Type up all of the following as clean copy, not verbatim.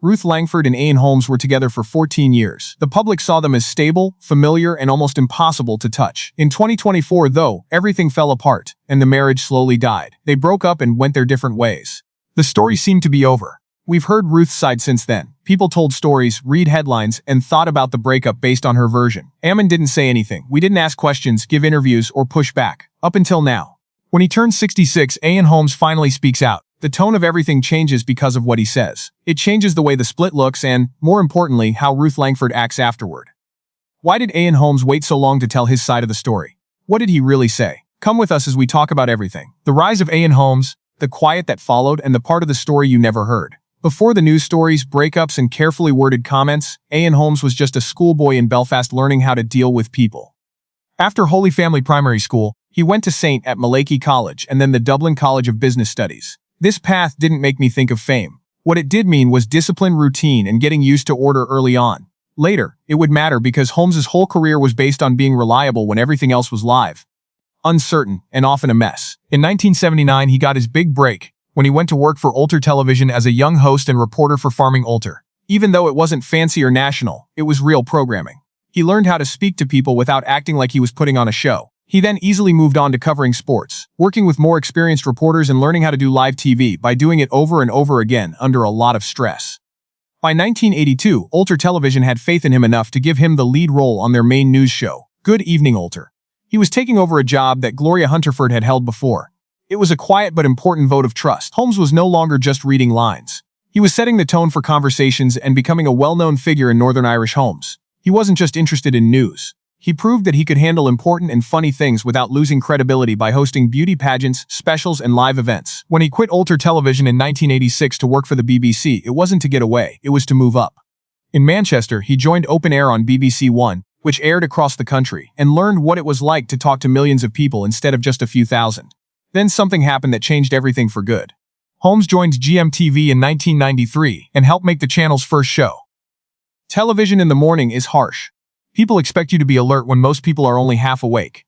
Ruth Langsford and Eamonn Holmes were together for 14 years. The public saw them as stable, familiar, and almost impossible to touch. In 2024, though, everything fell apart, and the marriage slowly died. They broke up and went their different ways. The story seemed to be over. We've heard Ruth's side since then. People told stories, read headlines, and thought about the breakup based on her version. Eamonn didn't say anything. We didn't ask questions, give interviews, or push back. Up until now. When he turns 66, Eamonn Holmes finally speaks out. The tone of everything changes because of what he says. It changes the way the split looks and, more importantly, how Ruth Langsford acts afterward. Why did Eamonn Holmes wait so long to tell his side of the story? What did he really say? Come with us as we talk about everything. The rise of Eamonn Holmes, the quiet that followed, and the part of the story you never heard. Before the news stories, breakups, and carefully worded comments, Eamonn Holmes was just a schoolboy in Belfast learning how to deal with people. After Holy Family Primary School, he went to St. at Malachy College and then the Dublin College of Business Studies. This path didn't make me think of fame. What it did mean was discipline, routine, and getting used to order early on. Later, it would matter because Holmes's whole career was based on being reliable when everything else was live, uncertain, and often a mess. In 1979, he got his big break when he went to work for Ulster Television as a young host and reporter for Farming Ulster. Even though it wasn't fancy or national, it was real programming. He learned how to speak to people without acting like he was putting on a show. He then easily moved on to covering sports, working with more experienced reporters and learning how to do live TV by doing it over and over again under a lot of stress. By 1982, Ulster Television had faith in him enough to give him the lead role on their main news show, Good Evening Ulster. He was taking over a job that Gloria Hunterford had held before. It was a quiet but important vote of trust. Holmes was no longer just reading lines. He was setting the tone for conversations and becoming a well-known figure in Northern Irish homes. He wasn't just interested in news. He proved that he could handle important and funny things without losing credibility by hosting beauty pageants, specials, and live events. When he quit Ulster Television in 1986 to work for the BBC, it wasn't to get away, it was to move up. In Manchester, he joined Open Air on BBC One, which aired across the country, and learned what it was like to talk to millions of people instead of just a few thousand. Then something happened that changed everything for good. Holmes joined GMTV in 1993 and helped make the channel's first show. Television in the morning is harsh. People expect you to be alert when most people are only half awake.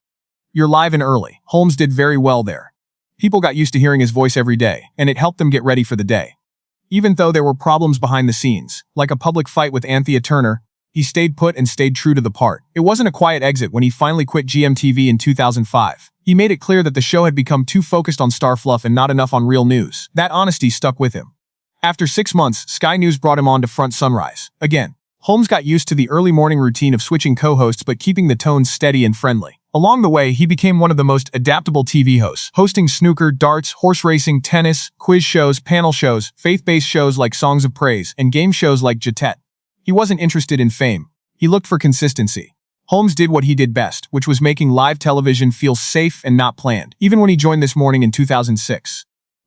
You're live and early. Holmes did very well there. People got used to hearing his voice every day, and it helped them get ready for the day. Even though there were problems behind the scenes, like a public fight with Anthea Turner, he stayed put and stayed true to the part. It wasn't a quiet exit when he finally quit GMTV in 2005. He made it clear that the show had become too focused on star fluff and not enough on real news. That honesty stuck with him. After 6 months, Sky News brought him on to front Sunrise. Again, Holmes got used to the early morning routine of switching co-hosts but keeping the tone steady and friendly. Along the way, he became one of the most adaptable TV hosts, hosting snooker, darts, horse racing, tennis, quiz shows, panel shows, faith-based shows like Songs of Praise, and game shows like Jetet. He wasn't interested in fame. He looked for consistency. Holmes did what he did best, which was making live television feel safe and not planned, even when he joined This Morning in 2006.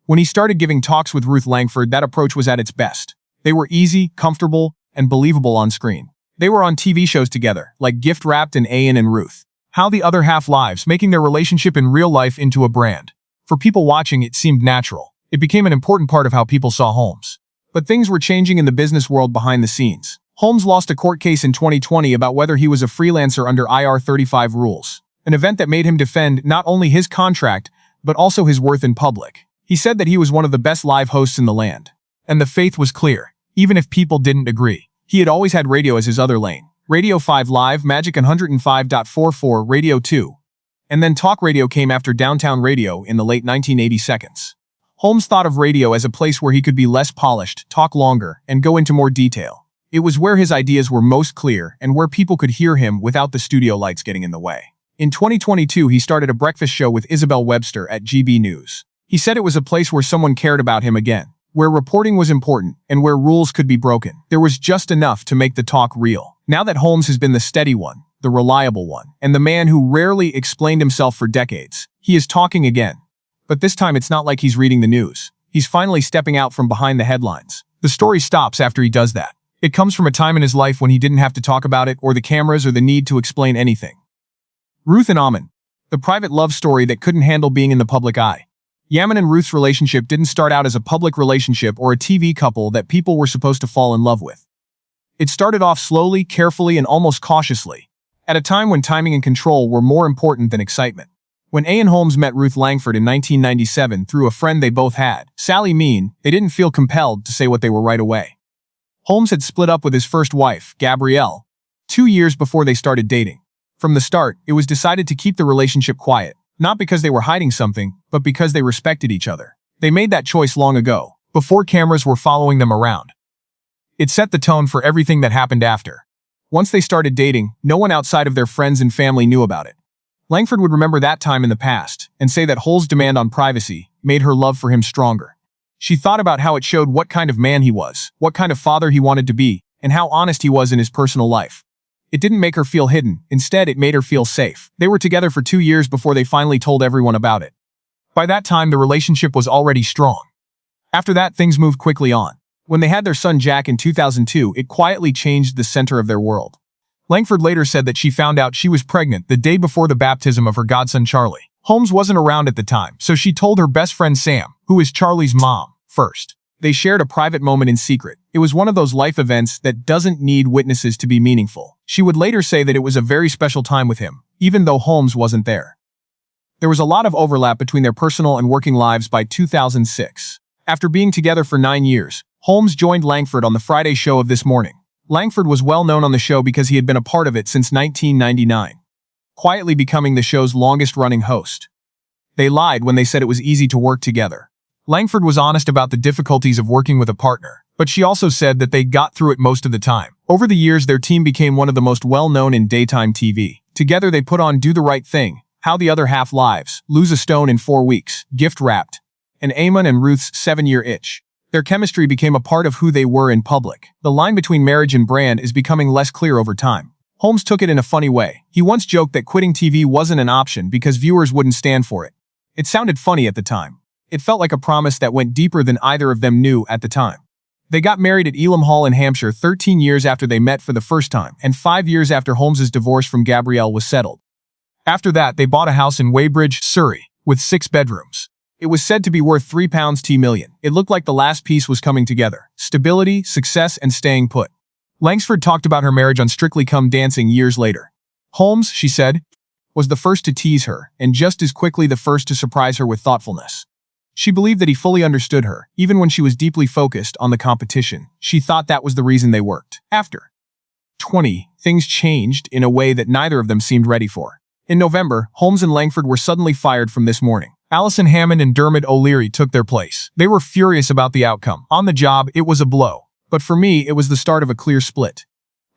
When he started giving talks with Ruth Langsford, that approach was at its best. They were easy, comfortable, and believable on screen. They were on TV shows together, like Gift Wrapped and Eamonn and Ruth. How the Other Half Lives, making their relationship in real life into a brand. For people watching, it seemed natural. It became an important part of how people saw Holmes. But things were changing in the business world behind the scenes. Holmes lost a court case in 2020 about whether he was a freelancer under IR35 rules, an event that made him defend not only his contract, but also his worth in public. He said that he was one of the best live hosts in the land. And the faith was clear, even if people didn't agree. He had always had radio as his other lane. Radio 5 Live, Magic 105.44, Radio 2. And then talk radio came after downtown radio in the late 1980s. Holmes thought of radio as a place where he could be less polished, talk longer, and go into more detail. It was where his ideas were most clear and where people could hear him without the studio lights getting in the way. In 2022, he started a breakfast show with Isabel Webster at GB News. He said it was a place where someone cared about him again, where reporting was important, and where rules could be broken. There was just enough to make the talk real. Now that Holmes has been the steady one, the reliable one, and the man who rarely explained himself for decades, he is talking again. But this time it's not like he's reading the news. He's finally stepping out from behind the headlines. The story stops after he does that. It comes from a time in his life when he didn't have to talk about it or the cameras or the need to explain anything. Ruth and Eamonn. The private love story that couldn't handle being in the public eye. Eamonn and Ruth's relationship didn't start out as a public relationship or a TV couple that people were supposed to fall in love with. It started off slowly, carefully, and almost cautiously, at a time when timing and control were more important than excitement. When Eamonn Holmes met Ruth Langsford in 1997 through a friend they both had, Sally Mean, they didn't feel compelled to say what they were right away. Holmes had split up with his first wife, Gabrielle, 2 years before they started dating. From the start, it was decided to keep the relationship quiet, not because they were hiding something, but because they respected each other. They made that choice long ago, before cameras were following them around. It set the tone for everything that happened after. Once they started dating, no one outside of their friends and family knew about it. Langsford would remember that time in the past, and say that Holmes' demand on privacy made her love for him stronger. She thought about how it showed what kind of man he was, what kind of father he wanted to be, and how honest he was in his personal life. It didn't make her feel hidden, instead it made her feel safe. They were together for 2 years before they finally told everyone about it. By that time, the relationship was already strong. After that, things moved quickly on. When they had their son Jack in 2002, it quietly changed the center of their world. Langsford later said that she found out she was pregnant the day before the baptism of her godson Charlie. Holmes wasn't around at the time, so she told her best friend Sam, who is Charlie's mom, first. They shared a private moment in secret. It was one of those life events that doesn't need witnesses to be meaningful. She would later say that it was a very special time with him, even though Holmes wasn't there. There was a lot of overlap between their personal and working lives by 2006. After being together for 9 years, Holmes joined Langsford on the Friday show of This Morning. Langsford was well known on the show because he had been a part of it since 1999, quietly becoming the show's longest-running host. They lied when they said it was easy to work together. Langsford was honest about the difficulties of working with a partner, but she also said that they got through it most of the time. Over the years, their team became one of the most well-known in daytime TV. Together they put on Do the Right Thing, How the Other Half Lives, Lose a Stone in 4 Weeks, Gift Wrapped, and Eamonn and Ruth's 7-Year Itch. Their chemistry became a part of who they were in public. The line between marriage and brand is becoming less clear over time. Holmes took it in a funny way. He once joked that quitting TV wasn't an option because viewers wouldn't stand for it. It sounded funny at the time. It felt like a promise that went deeper than either of them knew at the time. They got married at Eamonn Hall in Hampshire 13 years after they met for the first time, and 5 years after Holmes's divorce from Gabrielle was settled. After that, they bought a house in Weybridge, Surrey, with 6 bedrooms. It was said to be worth £3 million. It looked like the last piece was coming together. Stability, success, and staying put. Langsford talked about her marriage on Strictly Come Dancing years later. Holmes, she said, was the first to tease her, and just as quickly the first to surprise her with thoughtfulness. She believed that he fully understood her, even when she was deeply focused on the competition. She thought that was the reason they worked. After 20, things changed in a way that neither of them seemed ready for. In November, Holmes and Langsford were suddenly fired from This Morning. Alison Hammond and Dermot O'Leary took their place. They were furious about the outcome. On the job, it was a blow. But for me, it was the start of a clear split.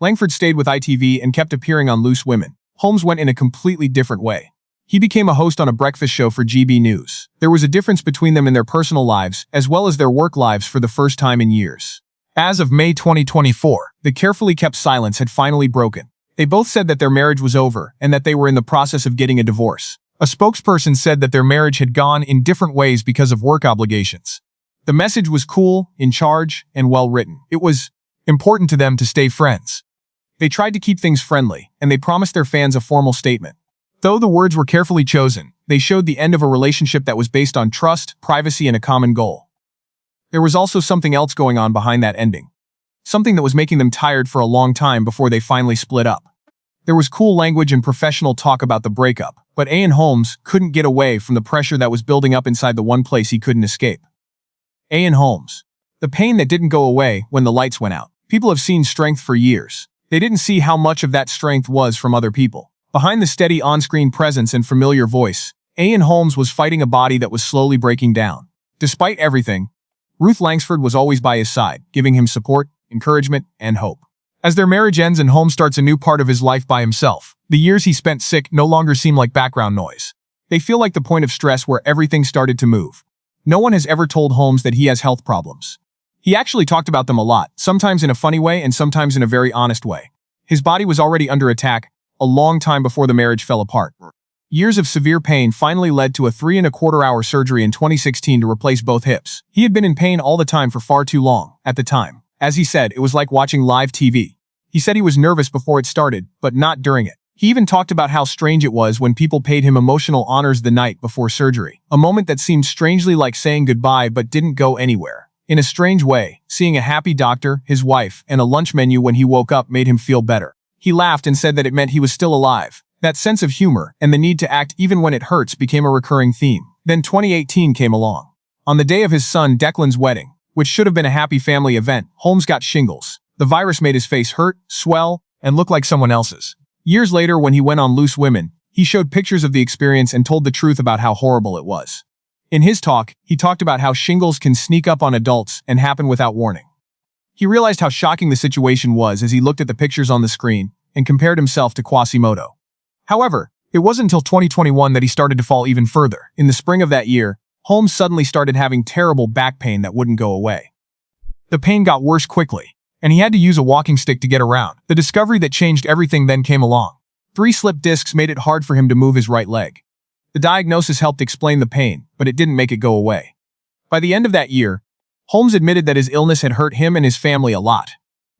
Langsford stayed with ITV and kept appearing on Loose Women. Holmes went in a completely different way. He became a host on a breakfast show for GB News. There was a difference between them in their personal lives, as well as their work lives for the first time in years. As of May 2024, the carefully kept silence had finally broken. They both said that their marriage was over and that they were in the process of getting a divorce. A spokesperson said that their marriage had gone in different ways because of work obligations. The message was cool, in charge, and well-written. It was important to them to stay friends. They tried to keep things friendly, and they promised their fans a formal statement. Though the words were carefully chosen, they showed the end of a relationship that was based on trust, privacy, and a common goal. There was also something else going on behind that ending. Something that was making them tired for a long time before they finally split up. There was cool language and professional talk about the breakup, but Eamonn Holmes couldn't get away from the pressure that was building up inside the one place he couldn't escape. Eamonn Holmes. The pain that didn't go away when the lights went out. People have seen strength for years. They didn't see how much of that strength was from other people. Behind the steady on-screen presence and familiar voice, Eamonn Holmes was fighting a body that was slowly breaking down. Despite everything, Ruth Langsford was always by his side, giving him support, encouragement, and hope. As their marriage ends and Holmes starts a new part of his life by himself, the years he spent sick no longer seem like background noise. They feel like the point of stress where everything started to move. No one has ever told Holmes that he has health problems. He actually talked about them a lot, sometimes in a funny way and sometimes in a very honest way. His body was already under attack a long time before the marriage fell apart. Years of severe pain finally led to a 3.25-hour surgery in 2016 to replace both hips. He had been in pain all the time for far too long, at the time. As he said, it was like watching live TV. He said he was nervous before it started, but not during it. He even talked about how strange it was when people paid him emotional honors the night before surgery. A moment that seemed strangely like saying goodbye but didn't go anywhere. In a strange way, seeing a happy doctor, his wife, and a lunch menu when he woke up made him feel better. He laughed and said that it meant he was still alive. That sense of humor and the need to act even when it hurts became a recurring theme. Then 2018 came along. On the day of his son Declan's wedding, which should have been a happy family event, Holmes got shingles. The virus made his face hurt, swell, and look like someone else's. Years later, when he went on Loose Women, he showed pictures of the experience and told the truth about how horrible it was. In his talk, he talked about how shingles can sneak up on adults and happen without warning. He realized how shocking the situation was as he looked at the pictures on the screen and compared himself to Quasimodo. However, it wasn't until 2021 that he started to fall even further. In the spring of that year, Holmes suddenly started having terrible back pain that wouldn't go away. The pain got worse quickly, and he had to use a walking stick to get around. The discovery that changed everything then came along. 3 slipped discs made it hard for him to move his right leg. The diagnosis helped explain the pain, but it didn't make it go away. By the end of that year, Holmes admitted that his illness had hurt him and his family a lot.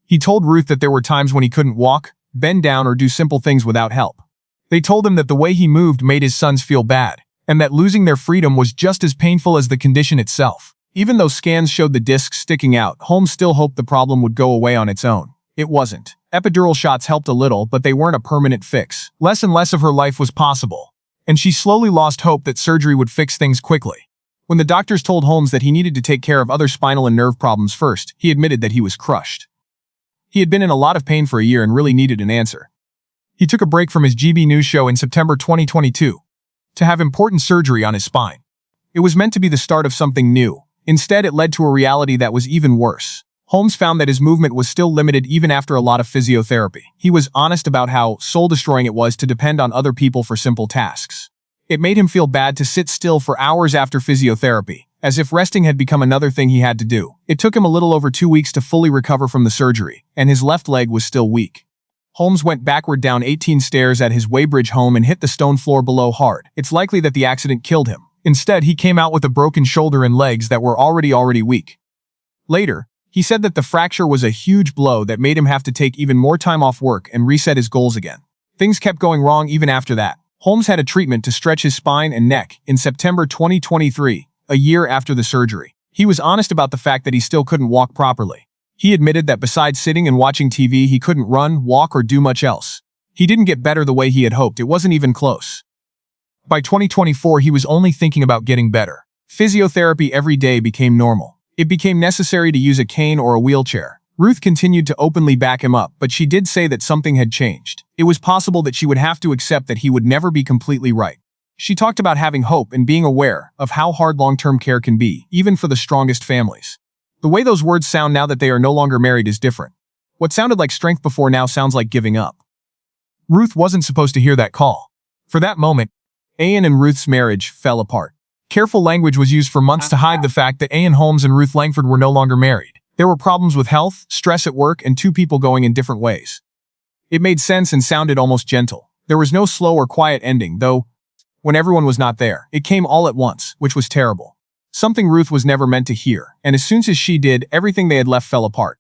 He told Ruth that there were times when he couldn't walk, bend down, or do simple things without help. They told him that the way he moved made his sons feel bad, and that losing their freedom was just as painful as the condition itself. Even though scans showed the discs sticking out, Holmes still hoped the problem would go away on its own. It wasn't. Epidural shots helped a little, but they weren't a permanent fix. Less and less of her life was possible, and she slowly lost hope that surgery would fix things quickly. When the doctors told Holmes that he needed to take care of other spinal and nerve problems first, he admitted that he was crushed. He had been in a lot of pain for a year and really needed an answer. He took a break from his GB News show in September 2022 to have important surgery on his spine. It was meant to be the start of something new. Instead, it led to a reality that was even worse. Holmes found that his movement was still limited even after a lot of physiotherapy. He was honest about how soul-destroying it was to depend on other people for simple tasks. It made him feel bad to sit still for hours after physiotherapy, as if resting had become another thing he had to do. It took him a little over 2 weeks to fully recover from the surgery, and his left leg was still weak. Holmes went backward down 18 stairs at his Weybridge home and hit the stone floor below hard. It's likely that the accident killed him. Instead, he came out with a broken shoulder and legs that were already weak. Later, he said that the fracture was a huge blow that made him have to take even more time off work and reset his goals again. Things kept going wrong even after that. Holmes had a treatment to stretch his spine and neck in September 2023, a year after the surgery. He was honest about the fact that he still couldn't walk properly. He admitted that besides sitting and watching TV, he couldn't run, walk, or do much else. He didn't get better the way he had hoped. It wasn't even close. By 2024, he was only thinking about getting better. Physiotherapy every day became normal. It became necessary to use a cane or a wheelchair. Ruth continued to openly back him up, but she did say that something had changed. It was possible that she would have to accept that he would never be completely right. She talked about having hope and being aware of how hard long-term care can be, even for the strongest families. The way those words sound now that they are no longer married is different. What sounded like strength before now sounds like giving up. Ruth wasn't supposed to hear that call. For that moment, Eamonn and Ruth's marriage fell apart. Careful language was used for months to hide the fact that Eamonn Holmes and Ruth Langsford were no longer married. There were problems with health, stress at work, and 2 people going in different ways. It made sense and sounded almost gentle. There was no slow or quiet ending, though, when everyone was not there. It came all at once, which was terrible. Something Ruth was never meant to hear, and as soon as she did, everything they had left fell apart.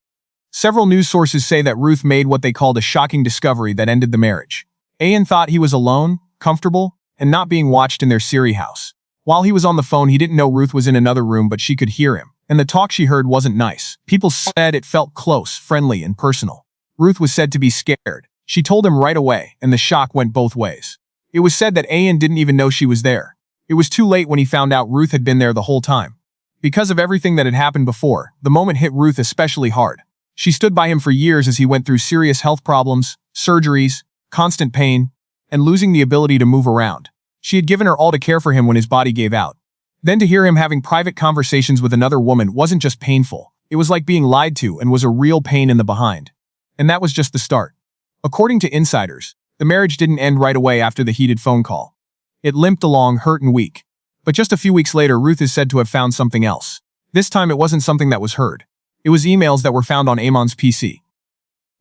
Several news sources say that Ruth made what they called a shocking discovery that ended the marriage. Eamonn thought he was alone, comfortable, and not being watched in their Surrey house. While he was on the phone, he didn't know Ruth was in another room, but she could hear him, and the talk she heard wasn't nice. People said it felt close, friendly, and personal. Ruth was said to be scared. She told him right away, and the shock went both ways. It was said that Eamonn didn't even know she was there. It was too late when he found out Ruth had been there the whole time. Because of everything that had happened before, the moment hit Ruth especially hard. She stood by him for years as he went through serious health problems, surgeries, constant pain, and losing the ability to move around. She had given her all to care for him when his body gave out. Then to hear him having private conversations with another woman wasn't just painful. It was like being lied to and was a real pain in the behind. And that was just the start. According to insiders, the marriage didn't end right away after the heated phone call. It limped along, hurt and weak. But just a few weeks later, Ruth is said to have found something else. This time it wasn't something that was heard. It was emails that were found on Eamonn's PC.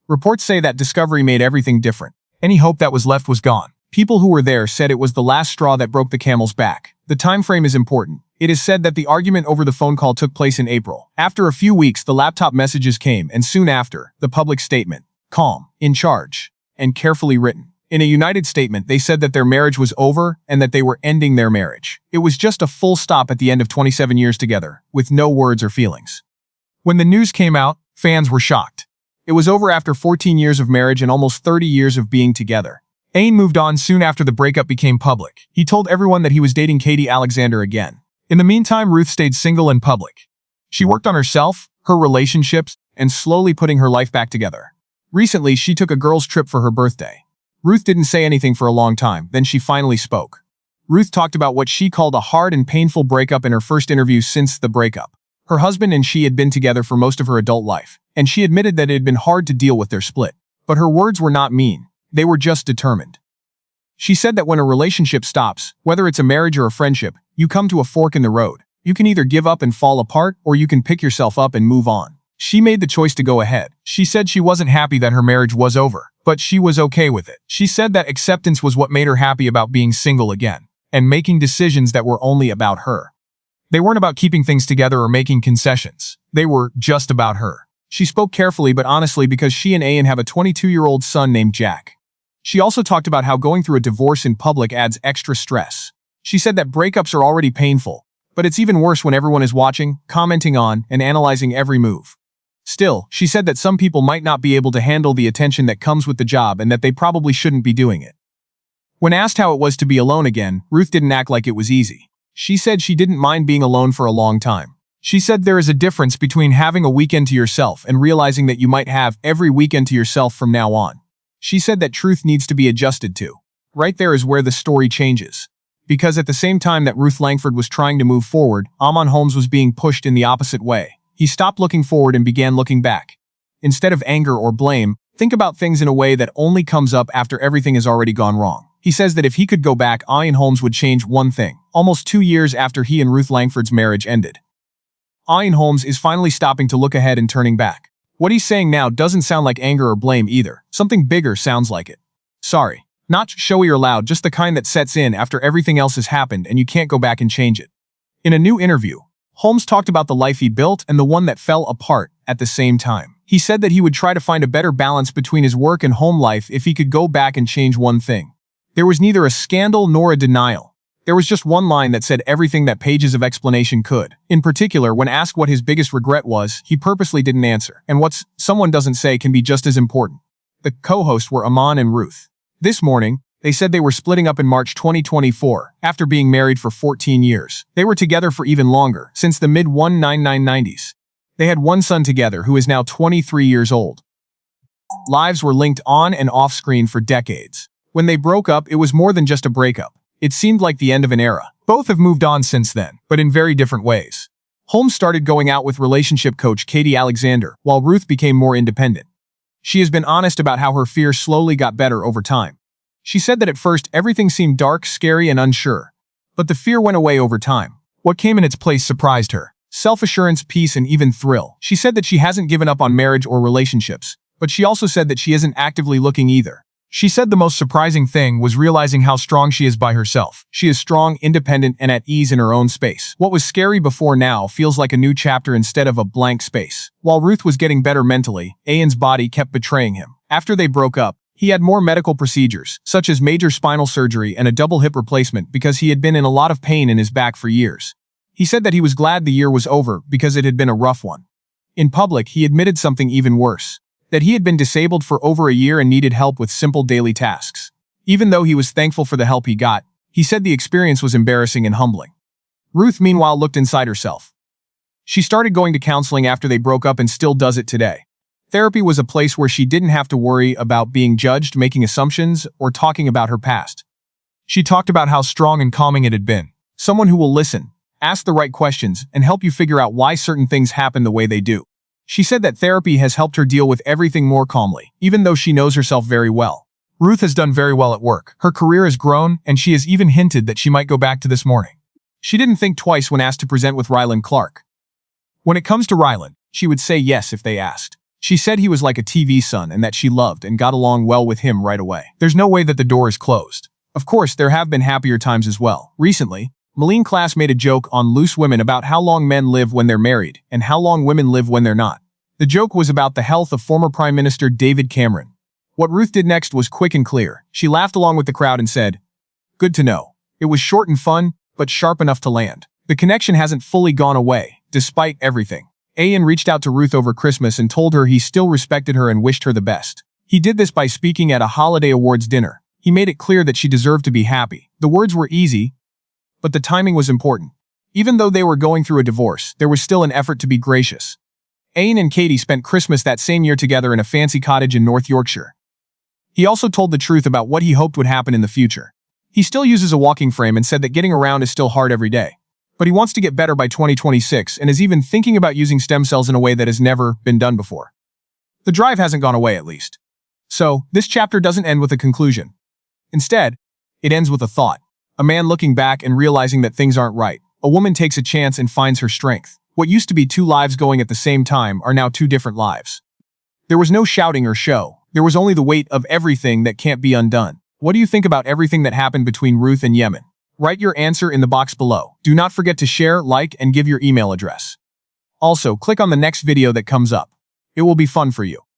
Reports say that discovery made everything different. Any hope that was left was gone. People who were there said it was the last straw that broke the camel's back. The time frame is important. It is said that the argument over the phone call took place in April. After a few weeks, the laptop messages came, and soon after, the public statement. Calm, in charge, and carefully written. In a united statement, they said that their marriage was over and that they were ending their marriage. It was just a full stop at the end of 27 years together, with no words or feelings. When the news came out, fans were shocked. It was over after 14 years of marriage and almost 30 years of being together. Eamonn moved on soon after the breakup became public. He told everyone that he was dating Katie Alexander again. In the meantime, Ruth stayed single and public. She worked on herself, her relationships, and slowly putting her life back together. Recently, she took a girls' trip for her birthday. Ruth didn't say anything for a long time, then she finally spoke. Ruth talked about what she called a hard and painful breakup in her first interview since the breakup. Her husband and she had been together for most of her adult life, and she admitted that it had been hard to deal with their split. But her words were not mean. They were just determined. She said that when a relationship stops, whether it's a marriage or a friendship, you come to a fork in the road. You can either give up and fall apart, or you can pick yourself up and move on. She made the choice to go ahead. She said she wasn't happy that her marriage was over, but she was okay with it. She said that acceptance was what made her happy about being single again, and making decisions that were only about her. They weren't about keeping things together or making concessions. They were just about her. She spoke carefully but honestly because she and Eamonn have a 22-year-old son named Jack. She also talked about how going through a divorce in public adds extra stress. She said that breakups are already painful, but it's even worse when everyone is watching, commenting on, and analyzing every move. Still, she said that some people might not be able to handle the attention that comes with the job and that they probably shouldn't be doing it. When asked how it was to be alone again, Ruth didn't act like it was easy. She said she didn't mind being alone for a long time. She said there is a difference between having a weekend to yourself and realizing that you might have every weekend to yourself from now on. She said that truth needs to be adjusted to. Right there is where the story changes. Because at the same time that Ruth Langsford was trying to move forward, Eamonn Holmes was being pushed in the opposite way. He stopped looking forward and began looking back. Instead of anger or blame, think about things in a way that only comes up after everything has already gone wrong. He says that if he could go back, Eamonn Holmes would change one thing, almost 2 years after he and Ruth Langsford's marriage ended. Eamonn Holmes is finally stopping to look ahead and turning back. What he's saying now doesn't sound like anger or blame either. Something bigger sounds like it. Sorry. Not showy or loud, just the kind that sets in after everything else has happened and you can't go back and change it. In a new interview, Holmes talked about the life he built and the one that fell apart at the same time. He said that he would try to find a better balance between his work and home life if he could go back and change one thing. There was neither a scandal nor a denial. There was just one line that said everything that pages of explanation could. In particular, when asked what his biggest regret was, he purposely didn't answer. And what someone doesn't say can be just as important. The co-hosts were Eamonn and Ruth. This morning, they said they were splitting up in March 2024, after being married for 14 years. They were together for even longer, since the mid-1990s. They had one son together who is now 23 years old. Lives were linked on and off screen for decades. When they broke up, it was more than just a breakup. It seemed like the end of an era. Both have moved on since then, but in very different ways. Holmes started going out with relationship coach Katie Alexander, while Ruth became more independent. She has been honest about how her fear slowly got better over time. She said that at first everything seemed dark, scary, and unsure. But the fear went away over time. What came in its place surprised her. Self-assurance, peace, and even thrill. She said that she hasn't given up on marriage or relationships, but she also said that she isn't actively looking either. She said the most surprising thing was realizing how strong she is by herself. She is strong, independent, and at ease in her own space. What was scary before now feels like a new chapter instead of a blank space. While Ruth was getting better mentally, Eamonn's body kept betraying him. After they broke up, he had more medical procedures, such as major spinal surgery and a double hip replacement because he had been in a lot of pain in his back for years. He said that he was glad the year was over because it had been a rough one. In public, he admitted something even worse. That he had been disabled for over a year and needed help with simple daily tasks. Even though he was thankful for the help he got, he said the experience was embarrassing and humbling. Ruth, meanwhile, looked inside herself. She started going to counseling after they broke up and still does it today. Therapy was a place where she didn't have to worry about being judged, making assumptions, or talking about her past. She talked about how strong and calming it had been. Someone who will listen, ask the right questions, and help you figure out why certain things happen the way they do. She said that therapy has helped her deal with everything more calmly, even though she knows herself very well. Ruth has done very well at work. Her career has grown, and she has even hinted that she might go back to this morning. She didn't think twice when asked to present with Ryland Clark. When it comes to Ryland, she would say yes if they asked. She said he was like a TV son and that she loved and got along well with him right away. There's no way that the door is closed. Of course, there have been happier times as well. Recently, Malene Klass made a joke on Loose Women about how long men live when they're married and how long women live when they're not. The joke was about the health of former Prime Minister David Cameron. What Ruth did next was quick and clear. She laughed along with the crowd and said, "Good to know." It was short and fun, but sharp enough to land. The connection hasn't fully gone away, despite everything. Eamonn reached out to Ruth over Christmas and told her he still respected her and wished her the best. He did this by speaking at a holiday awards dinner. He made it clear that she deserved to be happy. The words were easy, but the timing was important. Even though they were going through a divorce, there was still an effort to be gracious. Eamonn and Katie spent Christmas that same year together in a fancy cottage in North Yorkshire. He also told the truth about what he hoped would happen in the future. He still uses a walking frame and said that getting around is still hard every day. But he wants to get better by 2026 and is even thinking about using stem cells in a way that has never been done before. The drive hasn't gone away, at least. So, this chapter doesn't end with a conclusion. Instead, it ends with a thought. A man looking back and realizing that things aren't right. A woman takes a chance and finds her strength. What used to be two lives going at the same time are now two different lives. There was no shouting or show. There was only the weight of everything that can't be undone. What do you think about everything that happened between Ruth and Eamonn? Write your answer in the box below. Do not forget to share, like, and give your email address. Also, click on the next video that comes up. It will be fun for you.